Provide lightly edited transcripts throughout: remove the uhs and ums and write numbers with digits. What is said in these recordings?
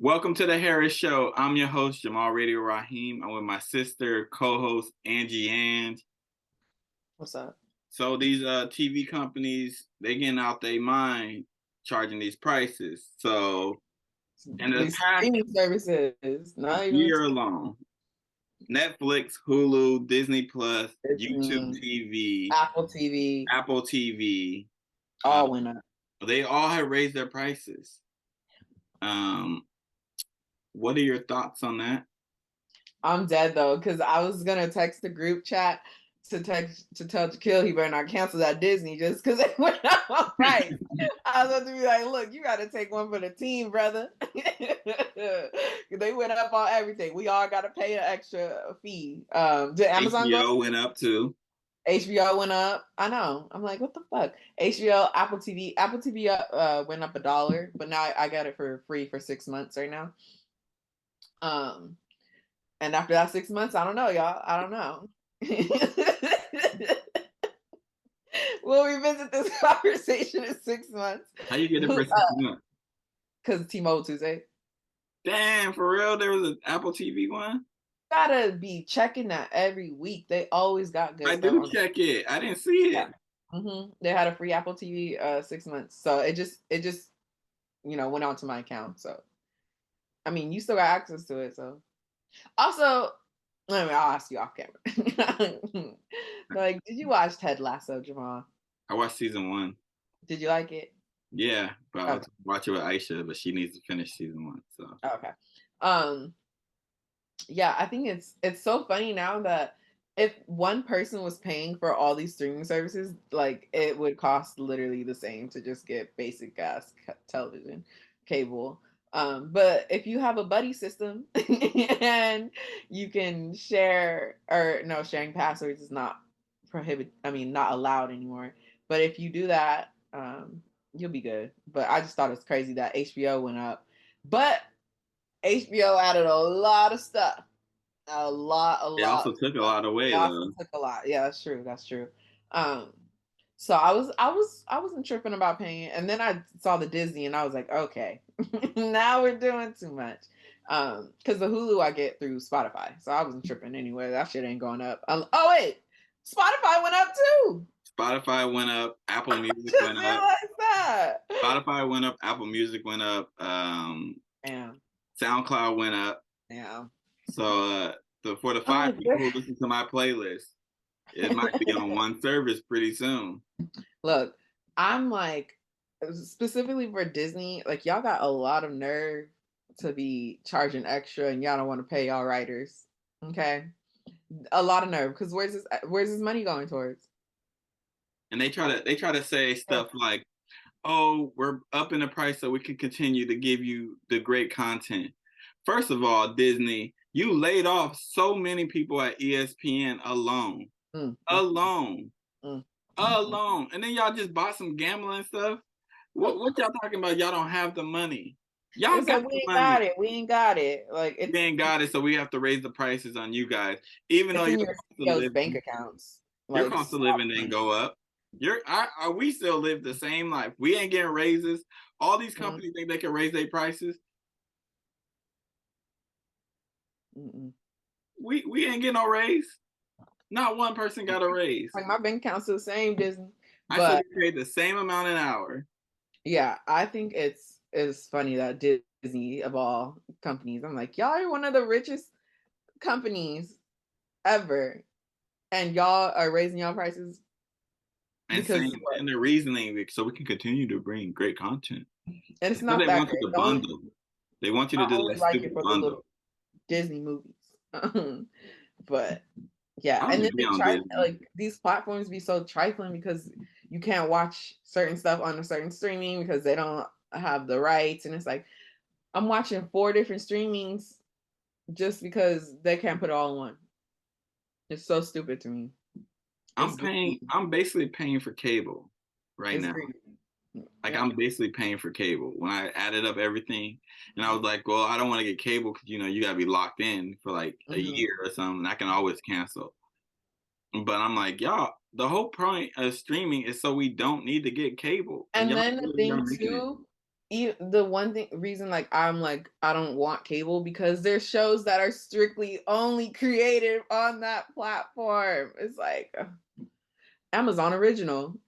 Welcome to the Harris Show. I'm your host, Jamal Radio Rahim. I'm with my sister, co-host Angie Ang. What's up? So these TV companies, they getting out their mind charging these prices. So in the These past streaming services, not even year alone, Netflix, Hulu, Disney Plus, YouTube Disney, TV, Apple TV, Apple TV, all went up. they all have raised their prices. What are your thoughts on that? I'm dead though, because I was gonna text the group chat to tell Shaquille he better not cancel that Disney just because it went up on price. I was about to be like, look, you got to take one for the team, brother. They went up on everything. We all got to pay an extra fee. Did Amazon HBO went up too. HBO went up. I know. I'm like, what the fuck? HBO, Apple TV. Apple TV went up $1, but now I got it for free for 6 months right now. And after that 6 months, I don't know, y'all. I don't know. We'll revisit this conversation in 6 months. How you get it for 6 months? Because T-Mobile Tuesday. Damn, for real? There was an Apple TV one? Gotta be checking that every week. They always got good I stuff. do check it. I didn't see it. Yeah. They had a free Apple TV 6 months. So it just went onto my account. So I mean, you still got access to it. So also, I'll ask you off camera. Like, did you watch Ted Lasso, Jamal? I watched season 1. Did you like it? Yeah, but I'll watch it with Aisha, but she needs to finish season 1. So okay. Yeah, I think it's so funny now that if one person was paying for all these streaming services, like it would cost literally the same to just get basic gas television, cable. But if you have a buddy system and you can share, or no, sharing passwords is not not allowed anymore. But if you do that, you'll be good. But I just thought it's crazy that HBO went up. But HBO added a lot of stuff. A lot. They also took a lot away, though. Took a lot. Yeah, that's true. That's true. So I wasn't tripping about paying it, and then I saw the Disney, and I was like, okay, now we're doing too much. Because the Hulu I get through Spotify, so I wasn't tripping anyway. That shit ain't going up. Oh wait, Spotify went up too. Spotify went up. Apple Music went up. That. Spotify went up. Apple Music went up. SoundCloud went up. Yeah. So for the 5 people who listen to my playlist, it might be on one service pretty soon. Look, I'm like, specifically for Disney, like y'all got a lot of nerve to be charging extra, and y'all don't want to pay y'all writers. Okay, a lot of nerve, because where's this money going towards? And they try to say stuff like, "Oh, we're upping the price so we can continue to give you the great content." First of all, Disney, you laid off so many people at ESPN alone. Alone. And then y'all just bought some gambling stuff. What y'all talking about? Y'all don't have the money. Y'all got we ain't got it. Like we ain't got it, so we have to raise the prices on you guys. Even though your bank accounts, your cost of living didn't go up. We still live the same life. We ain't getting raises. All these companies think they can raise their prices. We ain't getting no raise. Not one person got a raise. Like my bank account's the same, Disney. I said we paid the same amount an hour. Yeah, I think it's funny that Disney, of all companies, I'm like, y'all are one of the richest companies ever, and y'all are raising y'all prices. And the reasoning, so we can continue to bring great content. And it's not that great. Bundle. They want you to do that stupid bundle. Disney movies. But yeah, and then they try like these platforms be so trifling because you can't watch certain stuff on a certain streaming because they don't have the rights, and it's like I'm watching 4 different streamings just because they can't put it all in one. It's so stupid to me. I'm basically paying for cable right now. Like I'm basically paying for cable. When I added up everything, and I was like, well, I don't want to get cable because you got to be locked in for like a year or something. I can always cancel. But I'm like, y'all, the whole point of streaming is so we don't need to get cable. And then the thing too, The one reason like I'm like I don't want cable because there's shows that are strictly only created on that platform. It's like Amazon original,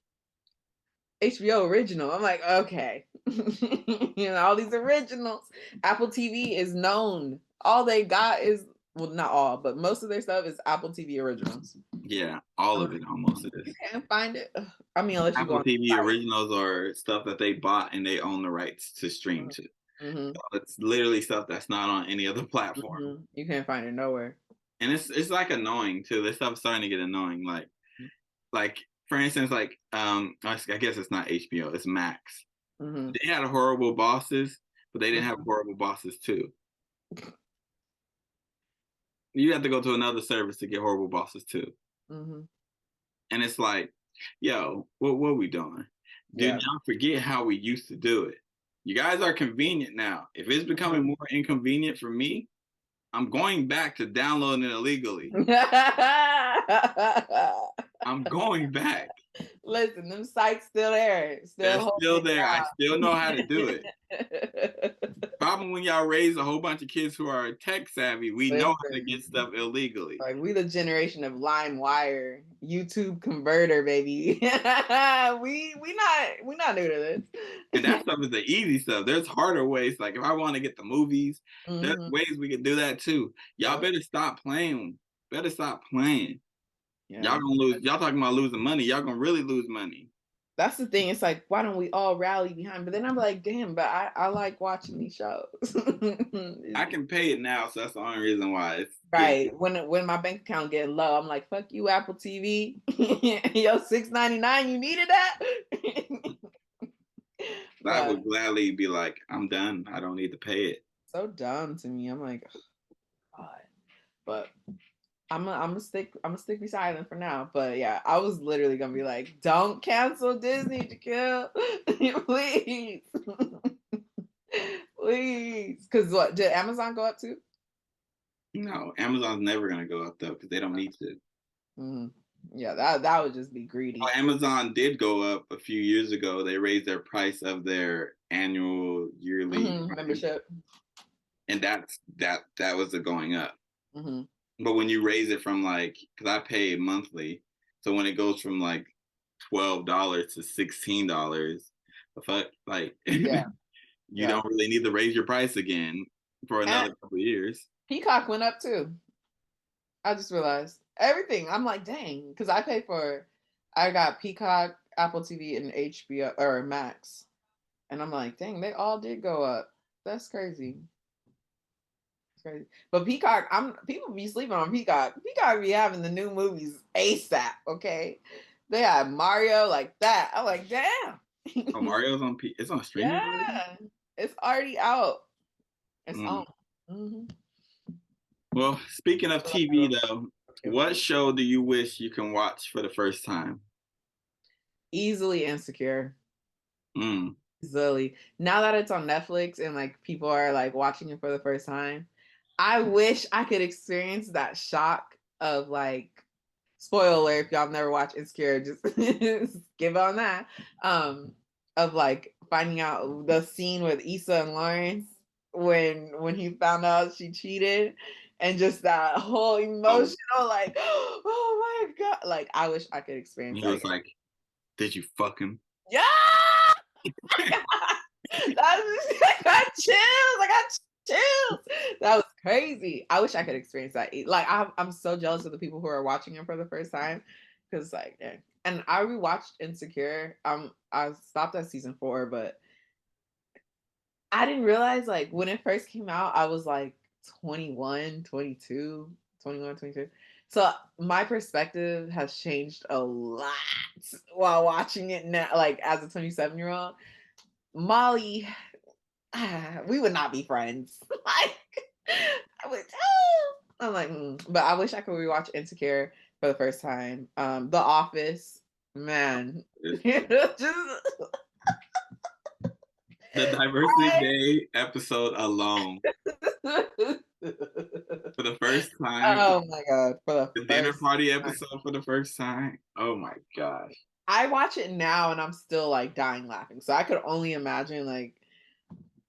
HBO original. I'm like, okay. All these originals. Apple TV is known. All they got is, well, not all, but most of their stuff is Apple TV originals. Yeah, all of it almost You is. can't find it. I mean, unless you go Apple on TV the site. originals are stuff that they bought and they own the rights to stream to. Mm-hmm. So it's literally stuff that's not on any other platform. Mm-hmm. You can't find it nowhere. And it's like annoying too. This stuff's starting to get annoying. Like for instance, like I guess it's not HBO, it's Max. Mm-hmm. They had horrible bosses, but they didn't have Mm-hmm. horrible bosses too. You have to go to another service to get horrible bosses too. Mm-hmm. And it's like, yo, what are we doing? Did Yeah. y'all forget how we used to do it? You guys are convenient now. If it's becoming Mm-hmm. more inconvenient for me, I'm going back to downloading it illegally. I'm going back. Listen, them sites still there. They're Still still holding there. I still know how to do it. it. Problem when y'all raise a whole bunch of kids who are tech savvy, we know how to get Listen, stuff illegally. like we the generation of LimeWire, YouTube converter, baby. we not new to this. And that stuff is the easy stuff. There's harder ways. Like if I want to get the movies, there's Mm-hmm. ways we can do that too. Y'all Yep. better stop playing. Better stop playing. Yeah. Y'all gonna lose. Y'all talking about losing money. Y'all gonna really lose money. That's the thing. It's like, why don't we all rally behind? But then I'm like, damn, but I like watching these shows. I can pay it now, so that's the only reason why it's getting. Right. When my bank account getting low, I'm like, fuck you, Apple TV. Yo, $6.99, you needed that? I But would gladly be like, I'm done. I don't need to pay it. so dumb to me. I'm like, oh, God. But I'm gonna stick beside them for now. But yeah, I was literally gonna be like, don't cancel Disney, Jaquil. Please. Please. Cause what, did Amazon go up too? No, Amazon's never gonna go up though because they don't need to. Mm-hmm. Yeah, that would just be Oh, greedy. Amazon did go up a few years ago. They raised their price of their annual yearly Mm-hmm. price, Membership. and that was the going up. Mm-hmm. But when you raise it from like, because I pay monthly, so when it goes from like $12 to $16, the fuck, like Yeah, you yeah. don't really need to raise your price again for And another couple of years. Peacock went up too. I just realized everything. I'm like, dang, because I got Peacock, Apple TV, and HBO or Max, and I'm like, dang, they all did go up. That's crazy. It's crazy. But Peacock, people be sleeping on Peacock. Peacock be having the new movies ASAP. Okay, they had Mario like that. I'm like, damn. Oh, Mario's on it's on streaming already. Yeah, it's already out. It's Mm. on. Mm-hmm. Well, speaking of TV though, what show do you wish you can watch for the first time? Easily Insecure. Mm. Easily. Now that it's on Netflix and like people are like watching it for the first time, I wish I could experience that shock of like, spoiler alert if y'all never watched Insecure, just give on that. Of like finding out the scene with Issa and Lawrence when he found out she cheated, and just that whole Oh, emotional like, oh my God. Like I wish I could experience he that was again. like, "Did you fuck him?" Yeah. I got chills. I got chills. That was crazy. I wish I could experience that. Like I'm so jealous of the people who are watching it for the first time, because like, yeah. And I rewatched Insecure. I stopped at season 4, but I didn't realize like when it first came out, I was like 21, 22, 21, 22. So my perspective has changed a lot while watching it now, like as a 27-year-old. Molly, we would not be friends. Like, I would, I'm like, but I wish I could rewatch Insecure for the first time. The Office, man, just The Diversity Day episode alone for the first time. oh my God, for the The dinner first party time. episode for the first time. Oh my gosh. I watch it now and I'm still like dying laughing. So I could only imagine like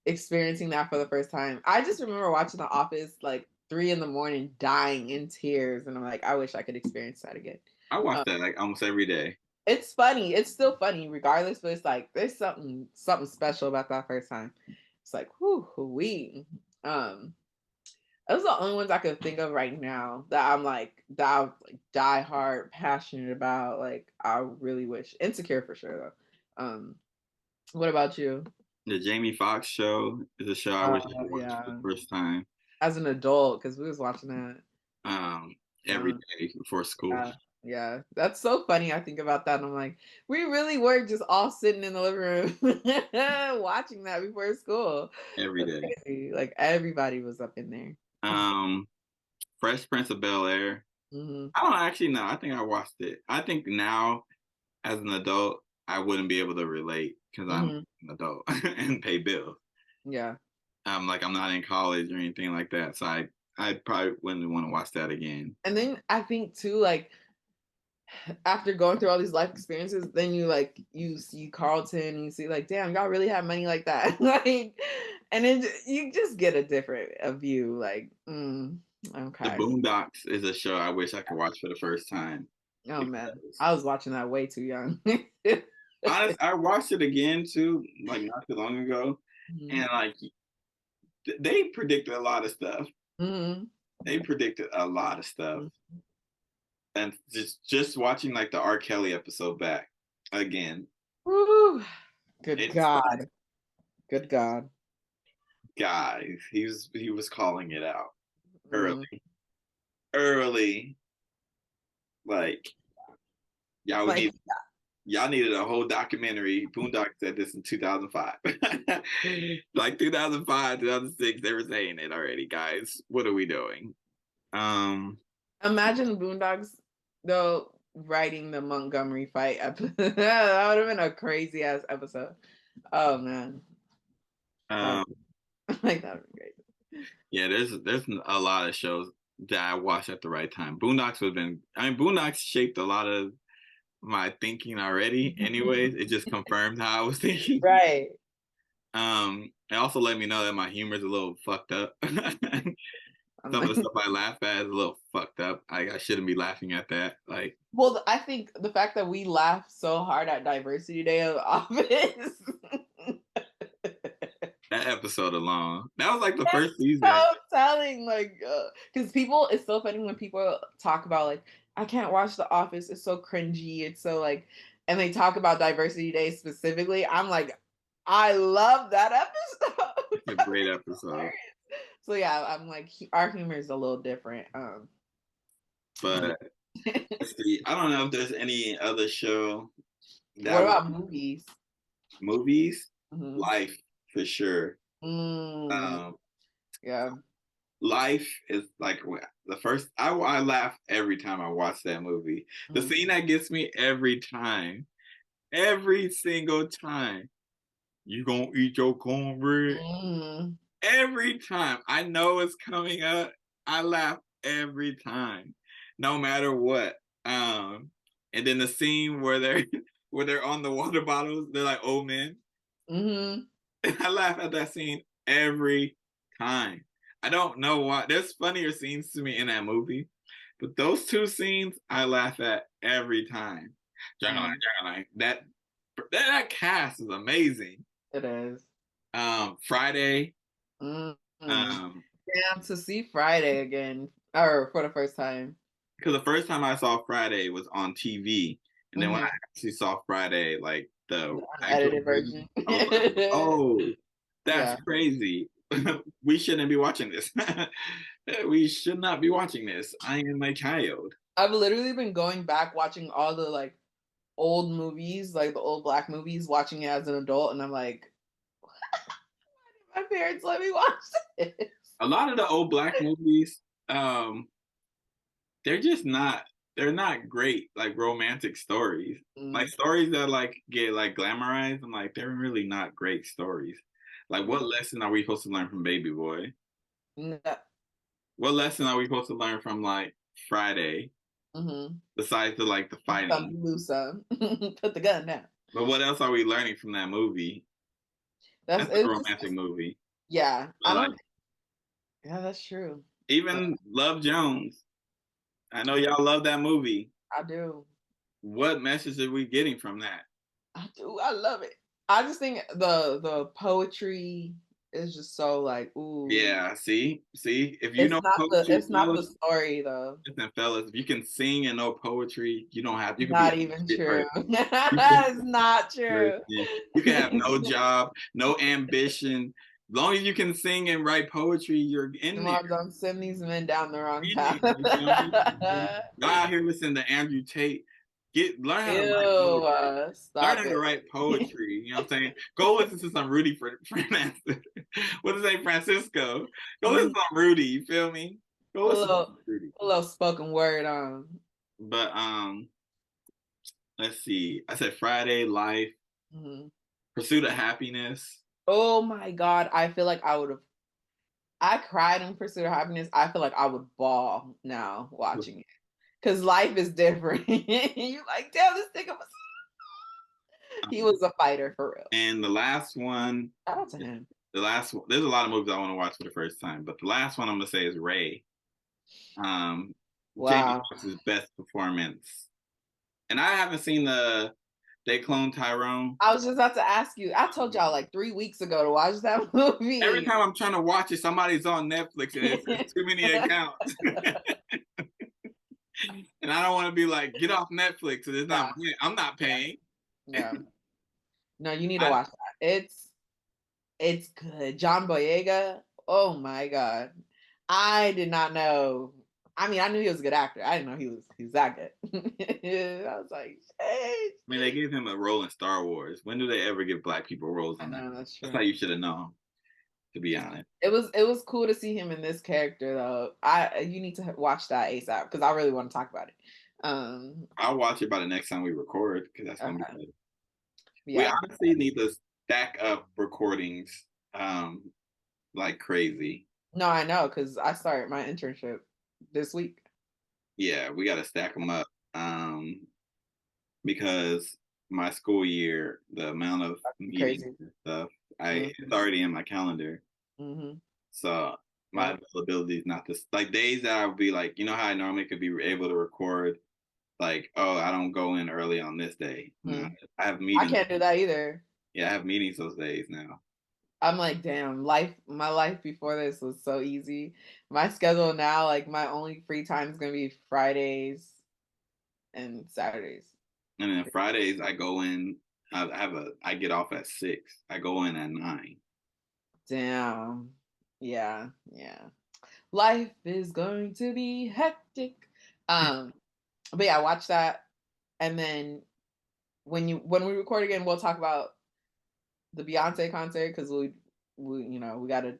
experiencing that for the first time. I just remember watching The Office like 3 in the morning, dying in tears, and I'm like, I wish I could experience that again. I watch Um, that like almost every day. it's funny. It's still funny regardless, but it's like there's something special about that first time. It's like, whoo, we. Um, those are the only ones I could think of right now that I'm like die hard passionate about. Like I really wish Insecure for sure though. What about you? The Jamie Foxx show is a show I wish I could watch for the Yeah, first time. as an adult because we was watching that. Um, every Young. day before school. Yeah, yeah. That's so funny. I think about that and I'm like, we really were just all sitting in the living room watching that before school. Every That's day. crazy. Like everybody was up in there. Um, Fresh Prince of Bel Air. Hmm. I don't actually know. I think I watched it. I think now, as an adult, I wouldn't be able to relate because I'm Hmm. an adult and pay bills. Yeah. Like I'm not in college or anything like that, so I probably wouldn't want to watch that again. And then I think too, like after going through all these life experiences, then you see Carlton and you see like, damn, y'all really have money like that. Like, and then you just get a different a view, like, The okay. Boondocks is a show I wish I could watch for the first time Oh man. because I was watching that way too young. I watched it again too, like not too long ago, Hmm. and like they predicted a lot of stuff. Hmm. They predicted a lot of stuff, and just watching like the R. Kelly episode back again, Woo. Good it's God. Good God. guys, he was calling it out Mm. early, early, like y'all Like need y'all needed a whole documentary. Boondock said this in 2005. Like 2005, 2006, they were saying it already, guys. What are we doing? Um, imagine Boondocks though writing the Montgomery fight episode. That would have been a crazy ass episode. Oh man. That um, like that would be great. yeah, there's a lot of shows that I watched at the right time. Boondocks would have been. I mean, Boondocks shaped a lot of my thinking already. Anyways, it just confirmed how I was thinking. Right. It also let me know that my humor is a little fucked up. I'm Some of the like, stuff I laugh at is a little fucked up. I shouldn't be laughing at that. Like well, I think the fact that we laugh so hard at Diversity Day of the Office. that episode alone. That was like the That's first season. so telling, like, because people, it's so funny when people talk about like, I can't watch The Office. It's so cringy. It's so like, and they talk about Diversity Day specifically. I'm like, I love that episode. It's a That great was episode. hilarious. So yeah, I'm like, our humor is a little different. But But let's see. I don't know if there's any other show what that would about movies? movies. Hmm. Life for sure. Mm, Um, yeah. Life is like the first. I laugh every time I watch that movie. The Mhm. scene that gets me every single time. You gonna eat your cornbread? Mm. Every time I know it's coming up, I laugh every time, no matter what. And then the scene where they're where they're on the water bottles, they're like old men. Hmm. I laugh at that scene every time. I don't know why. There's funnier scenes to me in that movie, but those two scenes I laugh at every time. Mm. That cast is amazing. It is. Friday. Mm-hmm. Um, Damn, to see Friday again, or for the first time. because the first time I saw Friday was on TV, and then when I Hmm. actually saw Friday, like the The actual unedited version, version. I was like, "Oh, that's Yeah. crazy! We shouldn't be watching this. We should not be watching this. I am a child." I've literally been going back watching all the like old movies, like the old black movies, watching it as an adult, and I'm like, my parents let me watch this. A lot of the old black movies, um, they're just not. They're not great, like romantic stories. Like Mm, stories that like get like glamorized. I'm like, they're really not great stories. Like, what mm. lesson are we supposed to learn from Baby Boy? No. What lesson are we supposed to learn from like Friday Mm-hmm. besides the like the Some fighting? you lose some. Put the gun down. But what else are we learning from that movie? That's That's a it's just romantic movie. yeah. I But like don't. Yeah, that's true. But even Love Jones. I know y'all love that movie. I do. What message are we getting from that? I do. I love it. I just think the poetry is just so like ooh. Yeah, see, if you know poetry, It's not the fellas, story though. listen, fellas, if you can sing and know poetry, you don't have. You could be a Not even shit true. person. You can be It's not a true. person. You can have no job, no ambition. As long as you can sing and write poetry, you're in there. Jamal, don't send these men down the wrong path. You feel me? Y'all out here listening to Andrew Tate. Learn how to write Ew, poetry. Learn stop how to it. write poetry. You know what I'm saying? Go listen to some Rudy Fernandez. What is it, Francisco? Go listen Mhm. to some Rudy. You feel me? Go Put a listen to little, some Rudy. put a little spoken word on. But let's see. I said Friday, life, Mhm. pursuit of happiness. Oh my God. I feel like I would have, I cried in Pursuit of Happiness. I feel like I would bawl now watching it. Because life is different. You like, damn, this nigga was, he was a fighter for real. And the last one, Shout out to him. there's a lot of movies I want to watch for the first time, but the last one I'm gonna say is Ray. Um, Jamie Wow. Foxx's best performance, and I haven't seen They Clone Tyrone. I was just about to ask you. I told y'all like 3 weeks ago to watch that Every movie. time I'm trying to watch it, somebody's on Netflix, and it's too many accounts, and I don't want to be like, get off Netflix. It's not. Yeah, I'm not yeah, paying. yeah. No, you need to I, watch that. It's good. John Boyega. Oh my God. I did not know. I mean, I knew he was a good actor. I didn't know he was that good. I was like, hey. I mean, they gave him a role in Star Wars. When do they ever give black people roles I in that? know that's That's true. how you should have known, to be honest. It was cool to see him in this character though. I you need to watch that ASAP because I really want to talk about it. Um, I'll watch it by the next time we record because that's gonna be okay. good. We Yeah. honestly need to stack up recordings like crazy. No, I know because I started my internship this week. Yeah, we got to stack them up because my school year, the amount of meetings Crazy. and stuff, it's Hmm. already in my calendar. Hmm. So my Yeah. availability is not this like days that I would be like, you know how I normally could be able to record like, oh, I don't go in early on this day. No, Hmm. I have I meetings. can't do that either. Yeah, I have meetings those days now. I'm like, damn, my life before this was so easy. My schedule now, like my only free time is gonna be Fridays and Saturdays. And then Fridays I go in. I get off at 6. I go in at 9. Damn. Yeah, yeah. Life is going to be hectic. Um, but yeah, watch that. And then when we record again, we'll talk about the Beyonce concert because we gotta prepare.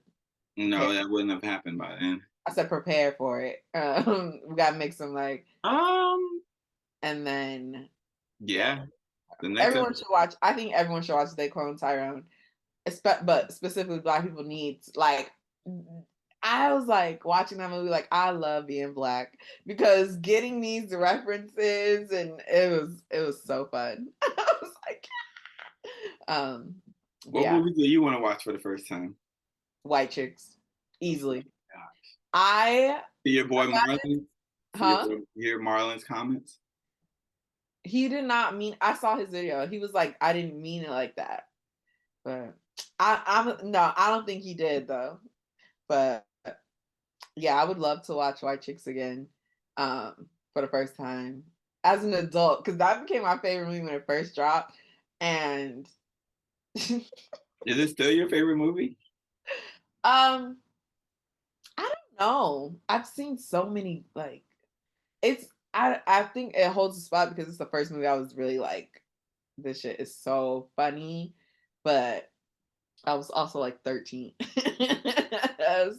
No, that wouldn't have happened by then. I said prepare for it. We gotta make some like, Um, and then yeah, yeah, the next everyone episode. should watch. I think everyone should watch They Clone Tyrone, but specifically Black people need like. I was like watching that movie, like I love being black because getting these references and it was so fun. I was like, um, but What yeah, movie do you want to watch for the first time? white chicks Oh my easily. gosh. I See your boy Marlon. See your huh? boy, hear Marlon's comments. He did not mean. I saw his video. He was like, I didn't mean it like that. But I'm no, I don't think he did though. But yeah, I would love to watch White Chicks again, for the first time as an adult because that became my favorite movie when it first dropped. And Is it still your favorite movie? um, I don't know. I've seen so many like it's. I think it holds a spot because it's the first movie I was really like, this shit is so funny, but I was also like 13.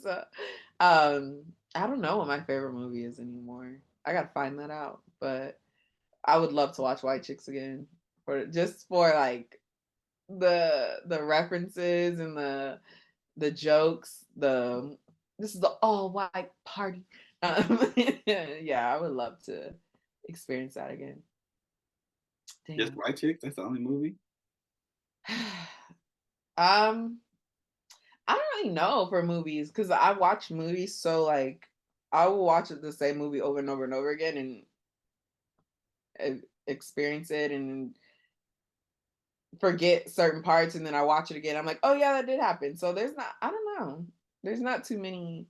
So, I don't know what my favorite movie is anymore. I gotta find that out. But I would love to watch White Chicks again for just for like the references and the jokes. This is the all white party. Yeah, I would love to experience that again. Just Damn. White Chicks? That's the only movie? Um, I don't really know for movies because I watch movies, so like I will watch the same movie over and over and over again and experience it and forget certain parts, and then I watch it again. I'm like, oh yeah, that did happen. So there's not. I don't know. There's not too many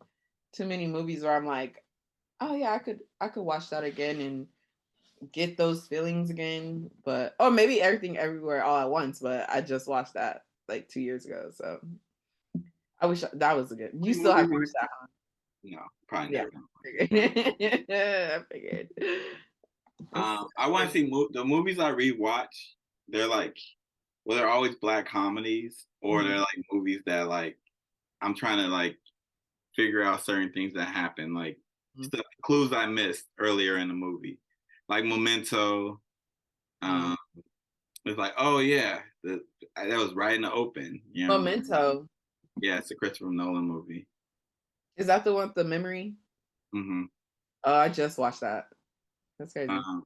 movies where I'm like, oh yeah, I could watch that again and get those feelings again. But or maybe Everything Everywhere All at Once. But I just watched that like 2 years ago, so I wish that was a good. You still Movie haven't where watched that, huh? no, probably Yeah, never gonna watch it. I figured. It's I want to see the movies I rewatch. They're like, well, they're always black comedies, or they're mhm, like movies that like I'm trying to like figure out certain things that happen, like mhm, stuff clues I missed earlier in the movie, like Memento. mhm. Um, it's like, oh yeah, that was right in the open. You know, Memento. yeah, it's a Christopher Nolan movie. Is that the one with the memory? Hmm. Oh, I just watched that. That's crazy. Um,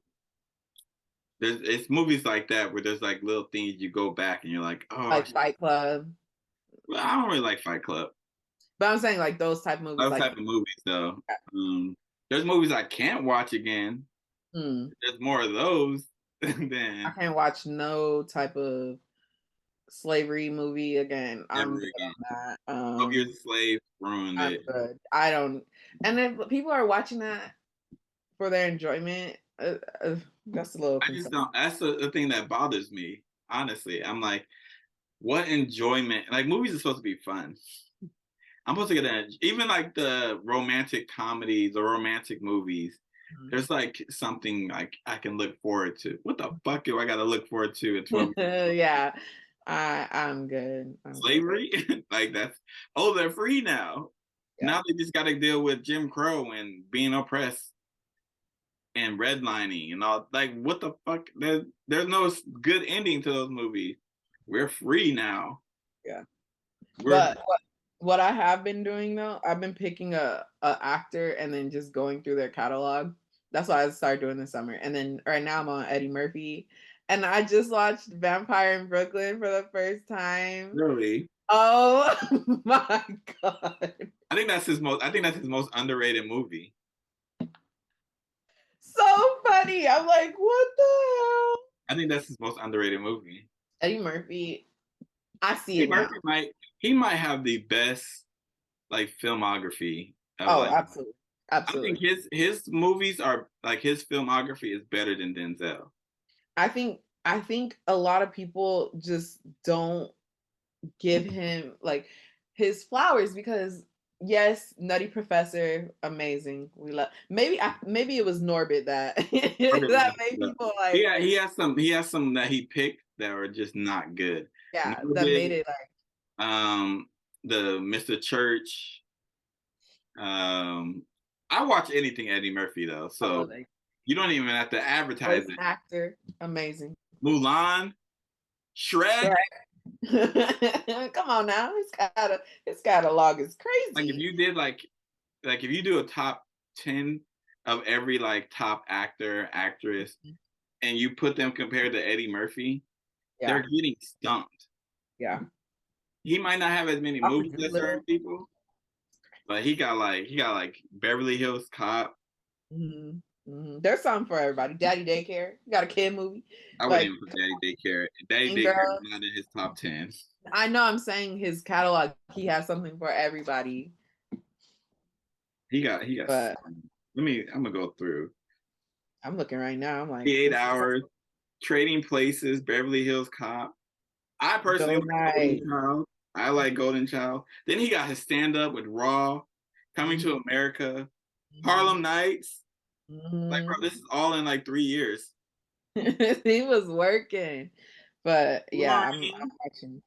there's it's movies like that where there's like little things you go back and you're like, oh, Like Fight Club. well, I don't really like Fight Club. But I'm saying like those type of movies, Those like type of movies though. There's movies I can't watch again. hmm, There's more of those I than can't watch no type of slavery movie again. ever I'm good again. on that. 12 Years a Slave ruined I'm it. good. I don't. And if people are watching that for their enjoyment, that's a little I just concerning. don't. That's the thing that bothers me. Honestly, I'm like, what enjoyment? Like movies are supposed to be fun. I'm supposed to get even like the romantic comedies or romantic movies. Mhm. There's like something like I can look forward to. What the fuck do I got to look forward to at 12 Yeah, I'm good. I'm good. slavery? Like that's they're free now. Yeah. Now they just got to deal with Jim Crow and being oppressed and redlining and all. Like what the fuck? There's no good ending to those movies. We're free now. Yeah. We're But what I have been doing though, I've been picking a actor and then just going through their catalog. That's what I started doing this summer. And then right now I'm on Eddie Murphy. And I just watched Vampire in Brooklyn for the first time. really. Oh my god. I think that's his most. I think that's his most underrated movie. So funny. I'm like, what the hell? I think that's his most underrated movie. Eddie Murphy, I see Eddie it now. Murphy might have the best like filmography of Oh, like. absolutely. I think Absolutely. his movies are like his filmography is better than Denzel. I think a lot of people just don't give him like his flowers because yes, Nutty Professor, amazing. We love maybe it was Norbit that that made people like Yeah, he has some that he picked that were just not good. yeah, that Norbit, made it like um, the Mr. Church. Um, I watch anything Eddie Murphy though, I so love it. you don't even have to advertise Voice it. actor, amazing. Mulan, Shrek. Come on now, his catalog is Like if crazy. you did like if you do a top 10 of every like top actor, actress, and you put them compared to Eddie Murphy, they're Yeah, getting stumped. yeah. He might not have as many Doctor movies as certain Dolittle. people, but he got like Beverly Hills Cop. Hmm. Hmm. There's something for everybody. Daddy Daycare. You got a kid movie. I wouldn't Like even put Daddy Daycare. Daddy Mean Daycare is Girl. not in his top 10. I know I'm saying his catalog, he has something for everybody. He got But I'm gonna go through. I'm looking right now. I'm like, 8 this is hours, Trading Places, Beverly Hills Cop. I personally Go like Golden Night. Child. I like Golden Child. Then he got his stand up with Raw, Coming Hmm. to America, Hmm. Harlem Nights. Like, bro, Hmm. this is all in like 3 years. He was working. But yeah, I'm Wolverine, watching.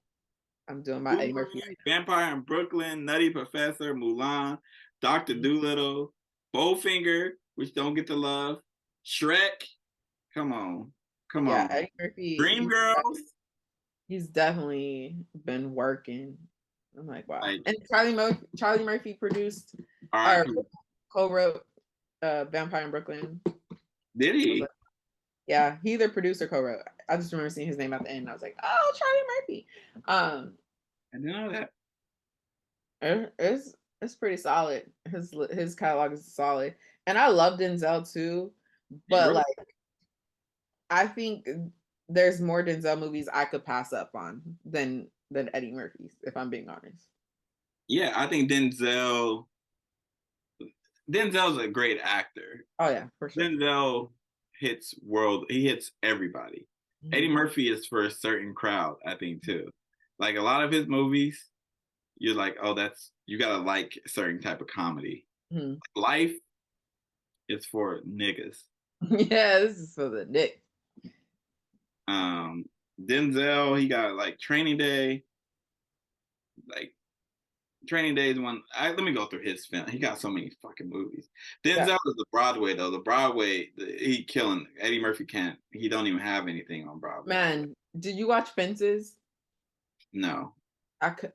I'm doing my Eddie Murphy Wolverine, right Vampire in Brooklyn, Nutty Professor, Mulan, Doctor now. Doolittle, Bowfinger, which don't get the love, Shrek. Come on, come Yeah, on, Eddie Murphy, Dreamgirls. he's definitely been working. I'm like, wow. Like, And Charlie Murphy produced or R.I.P. co-wrote Vampire in Brooklyn. I Did was he? like, yeah, he either produced or co-wrote. I just remember seeing his name at the end. And I was like, oh, Charlie Murphy. I didn't know that. It's pretty solid. His catalog is solid, and I love Denzel too. Yeah, But bro. like, I think there's more Denzel movies I could pass up on than Eddie Murphy's, if I'm being honest. Yeah, I think Denzel's a great actor. Oh yeah, for sure. Denzel he hits everybody. Eddie Hmm. Murphy is for a certain crowd, I think too. Like a lot of his movies, you're like, oh, that's you gotta like a certain type of comedy. Hmm. Life is for niggas. Yeah, this is for the Nick. Um, Denzel, he got like Training Day. Like Training Day is one. Let me go through his film. He got so many fucking movies. Yeah, Denzel is the Broadway though. The Broadway, he killing. Eddie Murphy can't. He don't even have anything on Broadway. man. Did you watch Fences? No.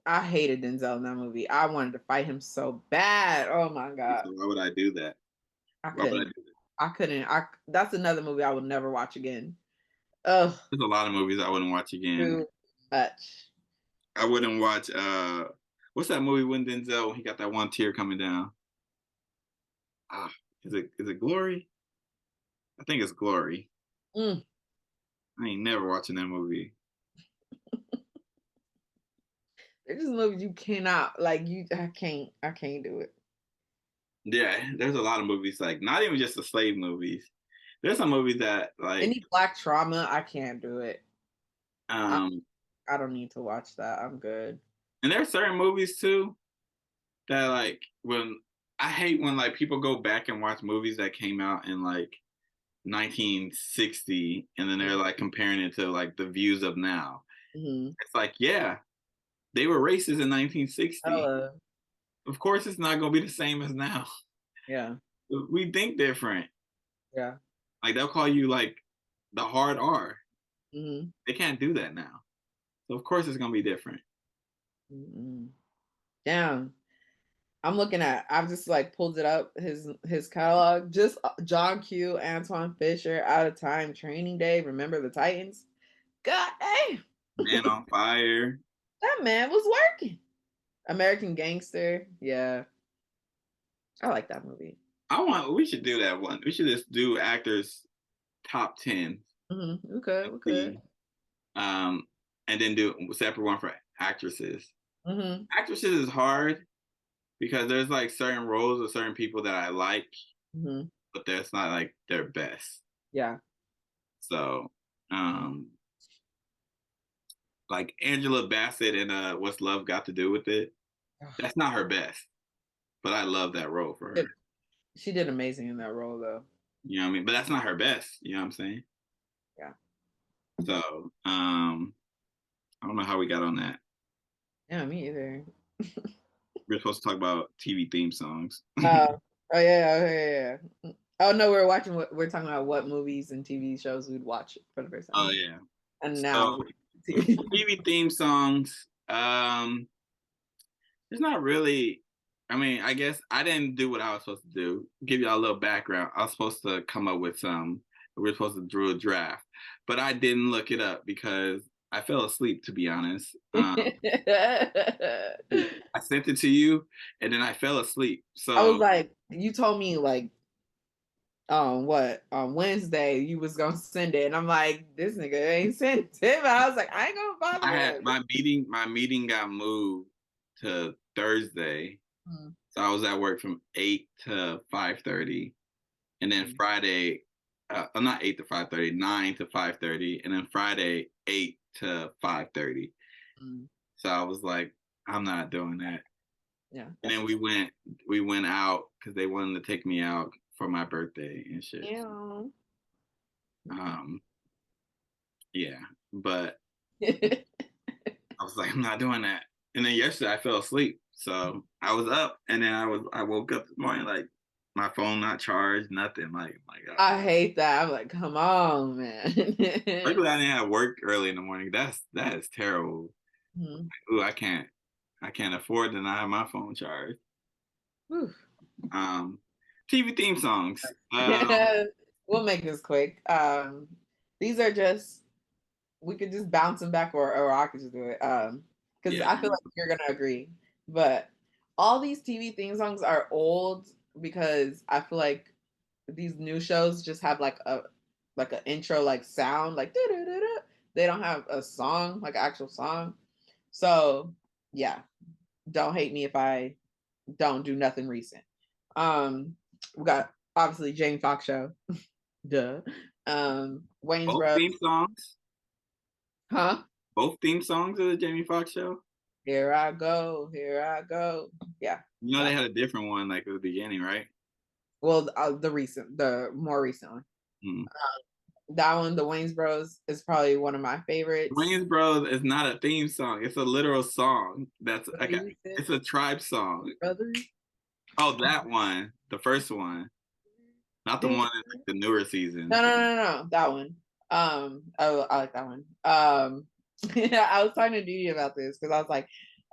I hated Denzel in that movie. I wanted to fight him so bad. Oh my god, So why would I do that? I Why would I couldn't. do that? I couldn't. I That's another movie I would never watch again. Ugh, There's a lot of movies I wouldn't watch again. too much. I wouldn't watch. What's that movie when Denzel he got that one tear coming down? Ah, is it Glory? I think it's Glory. Mm. I ain't never watching that movie. There's just movies you cannot like. You, I can't. I can't do it. Yeah, there's a lot of movies like not even just the slave movies. There's some movies that like Any black trauma, I can't do it. I um I don't need to watch that. I'm good. and there's certain movies too that like when I hate when like people go back and watch movies that came out in like 1960 and then they're like comparing it to like the views of now. Mm-hmm. It's like, yeah, they were racist in 1960. Of course it's not going to be the same as now. Yeah. We think different. Yeah. Like they'll call you like the hard R. Mm-hmm. They can't do that now. So of course it's going to be different. Mm-hmm. Damn. I've just like pulled it up, his catalog. Just John Q, Antoine Fisher, Out of Time, Training Day, Remember the Titans. God damn. Man on Fire. That man was working. American Gangster. Yeah. I like that movie. We should do that one. We should just do actors top 10 Mm-hmm. Okay, and okay. see. Um, and then do a separate one for actresses. Mm-hmm. Actresses is hard because there's like certain roles of certain people that I like, Mm-hmm. but that's not like their best. Yeah. So, like Angela Bassett and What's Love Got to Do with It? That's not her best, but I love that role for her. She did amazing in that role though. You know what I mean? But that's not her best. You know what I'm saying? Yeah. So, I don't know how we got on that. Yeah, me either. We're supposed to talk about TV theme songs. Uh, oh yeah, oh yeah, yeah. Oh no, we're talking about what movies and TV shows we'd watch for the first Oh time. yeah. And So now TV theme songs. It's not really. I mean, I guess I didn't do what I was supposed to do. Give y'all a little background. I was supposed to come up with some. We were supposed to do a draft, but I didn't look it up because I fell asleep. To be honest, I sent it to you, and then I fell asleep. I was So like, you told me like what on Wednesday you was gonna send it, and I'm like, this nigga ain't sent it. I was like, I ain't gonna bother I had him. my meeting. My meeting got moved to Thursday, Mm, so I was at work from 8 to 5:30, and then mm, Friday, I'm not 8 to 5:30, 9 to 5:30, and then Friday 8 to 5:30. mm. So I was like, I'm not doing that. Yeah, And that's then we went out because they wanted to take me out for my birthday and shit. yeah. Um, yeah, but I was like, I'm not doing that. And then yesterday I fell asleep, so I was up, and then I woke up this morning like my phone not charged, nothing. Like, oh my God. I hate that. I'm like, come on, man. Luckily, I didn't have work early in the morning. That is terrible. Mhm. Ooh, I can't afford to not have my phone charged. Whew. Um, TV theme songs. We'll make this quick. These are just we could just bounce them back, or I could just do it. because Yeah. I feel like you're gonna agree. But all these TV theme songs are old because I feel like these new shows just have like an intro like sound like doo-doo-doo-doo. They don't have a song like an actual song. So yeah, don't hate me if I don't do nothing recent. We got obviously Jamie Foxx show, duh. Wayne's Both Bros, theme songs. huh? Both theme songs of the Jamie Foxx show. Here I go, here I go. Yeah. You know they That, had a different one like at the beginning, right? well, the more recent one. Hmm. That one, the Wayne's Bros, is probably one of my favorites. Wayne's Bros is not a theme song. It's a literal song. That's What okay. you said, It's a tribe song. brothers? Oh, that one, the first one, not the one in like, the newer seasons. No, that one. I like that one. Yeah, I was talking to Didi about this because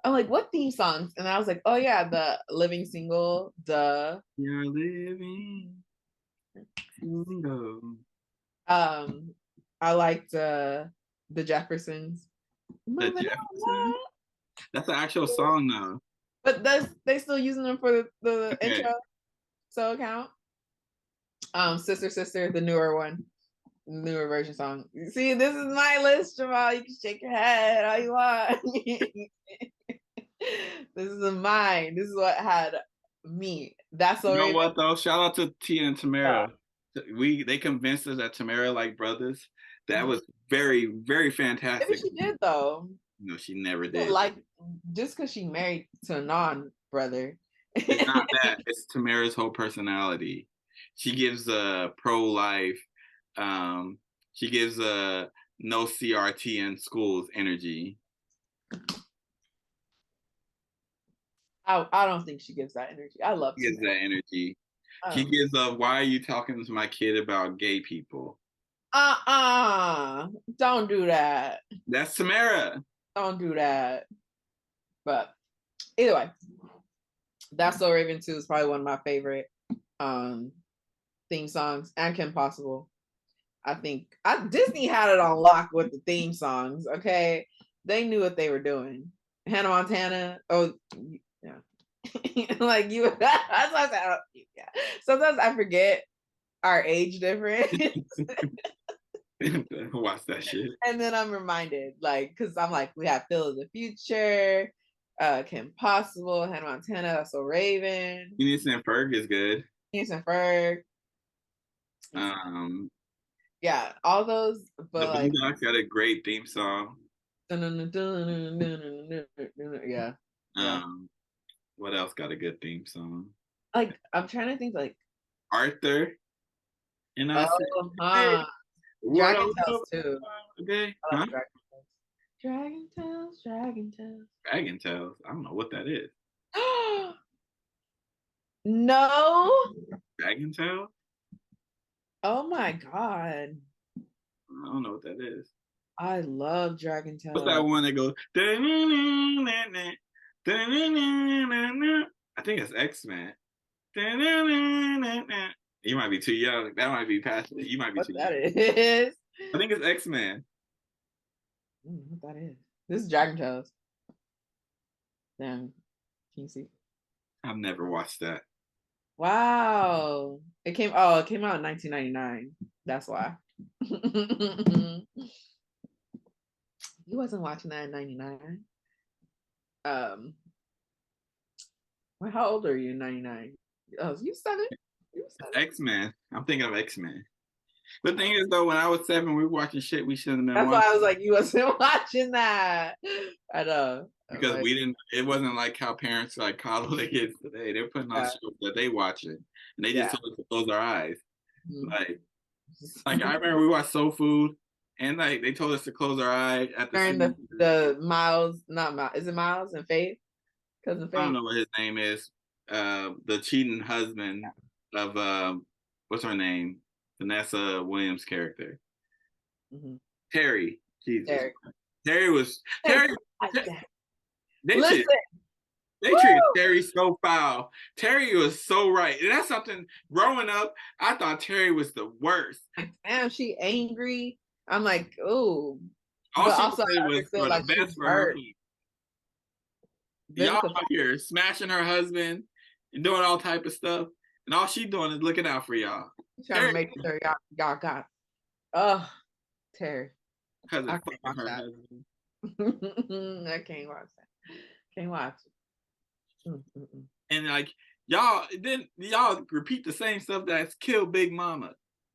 I'm like, what theme songs? And I was like, oh yeah, the Living Single, duh. You're living single. I liked the Jeffersons. The Moving Jefferson. on. That's an actual song now. But they still using them for the Okay. intro, so count. Sister Sister, the newer one, newer version song. See, this is my list, Jamal. You can shake your head all you want. This is mine. This is what had me. That's You know already. what though? Shout out to Tia and Tamara. They convinced us that Tamara like brothers. That was very, very Maybe fantastic. she did though. No, she never People did. like just because she married to a non-brother. It's not that. It's Tamara's whole personality. She gives a pro-life. Um, she gives a no CRT in schools energy. I don't think she gives that energy. I love She gives Tamara. that energy. She Um, gives a why are you talking to my kid about gay people? don't do that. That's Tamara. Don't do that. But either way, That's So Raven 2 is probably one of my favorite um theme songs, and Kim Possible. I think Disney had it on lock with the theme songs. Okay, they knew what they were doing. Hannah Montana. Oh, yeah. Like you. That's what I said. Yeah. Sometimes I forget our age difference, Watch that shit. and then I'm reminded, like, because I'm like, we have Phil of the Future, Kim Possible, Hannah Montana, That's So Raven, Phineas and Ferg is good. Phineas and Ferg. Um, Yeah, all those, the but like, Boondocks got a great theme song. yeah, yeah. What else got a good theme song? Like, I'm trying to think, like, Arthur. And I said, oh, hey, what Dragon up? Tales too. Okay. I love Huh? Dragon Tales. Dragon Tales. Dragon Tales. I don't know what that is. No. Dragon Tales? Oh my god. I don't know what that is. I love Dragon What's that Tales. one that goes? I think it's X-Men. You might be too young. That might be past it. You might be What too that young. is? I think it's X-Men. What that is? This is Dragon Tales. Damn. Can you see? I've never watched that. Wow. It came out in 1999. That's why. You wasn't watching that in 99. Well, how old are you in 99? Oh, you 7? You 7. X-Men. I'm thinking of X-Men. The thing is, though, when I was 7, we were watching shit we shouldn't have been That's why watching I was like, you wasn't watching that. I know. because Like, we didn't. It wasn't like how parents like coddle their kids today. They're putting on yeah, shows that they watching, and they just yeah. told us to close our eyes. Mhm. Like I remember we watched Soul Food, and like they told us to close our eye at the During scene. the Miles, not Miles, is it Miles and Faith? Cousin I don't Faith. know what his name is. The cheating husband of what's her name? Vanessa Williams' character. Mm-hmm. Terry. Jesus. Derek. Terry was Terry. They Listen. treated they Woo! treated Terry so foul. Terry was so right. And that's something growing up, I thought Terry was the worst. Damn, she angry. I'm like, oh. All But she also wanted I was understood for the like she best was for her hurt. people. Y'all Vivica out here smashing her husband and doing all type of stuff, and all she doing is looking out for y'all. trying to make sure y'all got. Oh, Terry, Cousin I fucking can't watch her that. husband. I can't watch that. Can't watch it. And like y'all, then y'all repeat the same stuff that's killed Big Mama.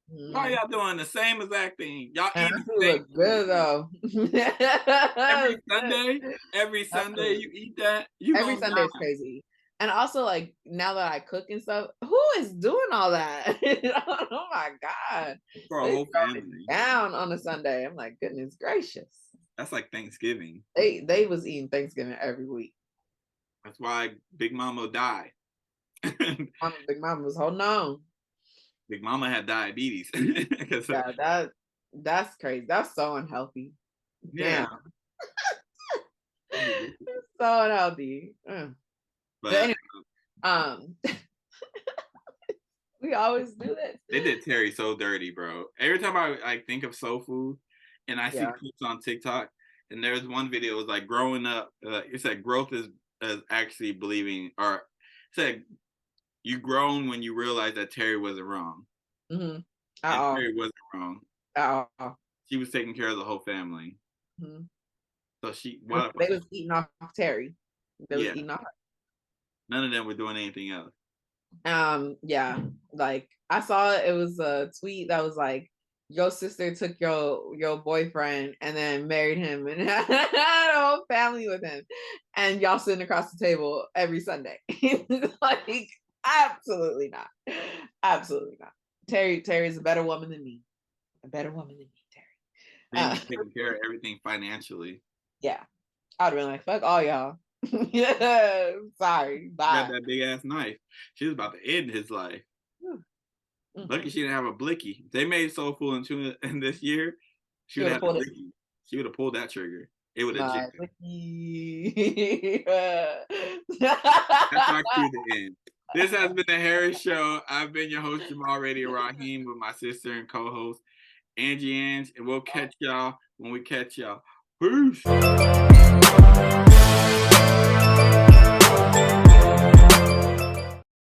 Why y'all doing the same exact thing? Y'all And eating that the same look good food. though. Every Sunday. Every That's Sunday good. you eat that, you Every gonna Sunday is die. crazy. And also, like now that I cook and stuff, who is doing all that? Oh my god, For a they whole throwing it family. down on a Sunday. I'm like, goodness gracious. That's like Thanksgiving. They was eating Thanksgiving every week. That's why Big Mama died. Big Mama was holding on. Big Mama had diabetes. Yeah, that's crazy. That's so unhealthy. Yeah. Damn, so unhealthy. But But anyway, um, we always do this. they did Terry so dirty, bro. Every time I think of soul food and I see Yeah. clips on TikTok, and there's one video, it was like growing up, it said growth is actually believing, or it said you grown when you realize that Terry wasn't wrong. Mm-hmm. And Terry wasn't wrong. Uh-oh. She was taking care of the whole family. Mm-hmm. So They was eating off Terry. They was yeah, eating off. none of them were doing anything else. Yeah, like I saw it was a tweet that was like, your sister took your boyfriend and then married him and had a whole family with him, and y'all sitting across the table every Sunday. Like, absolutely not, absolutely not. Terry's a better woman than me, a better woman than me, Terry. And was taking care of everything financially. Yeah, I'd have been like, fuck all y'all. Yeah, sorry, bye. Got that big ass knife. She was about to end his life. Lucky she didn't have a blicky. If they made soul food and tuna in this year, she would have had a blicky. She would have pulled that trigger. It would have jigged. That's our cue to end. This has been the Harris Show. I've been your host, Jamal Radio Raheem, with my sister and co-host, Angie Ang, and we'll catch y'all when we catch y'all. Peace.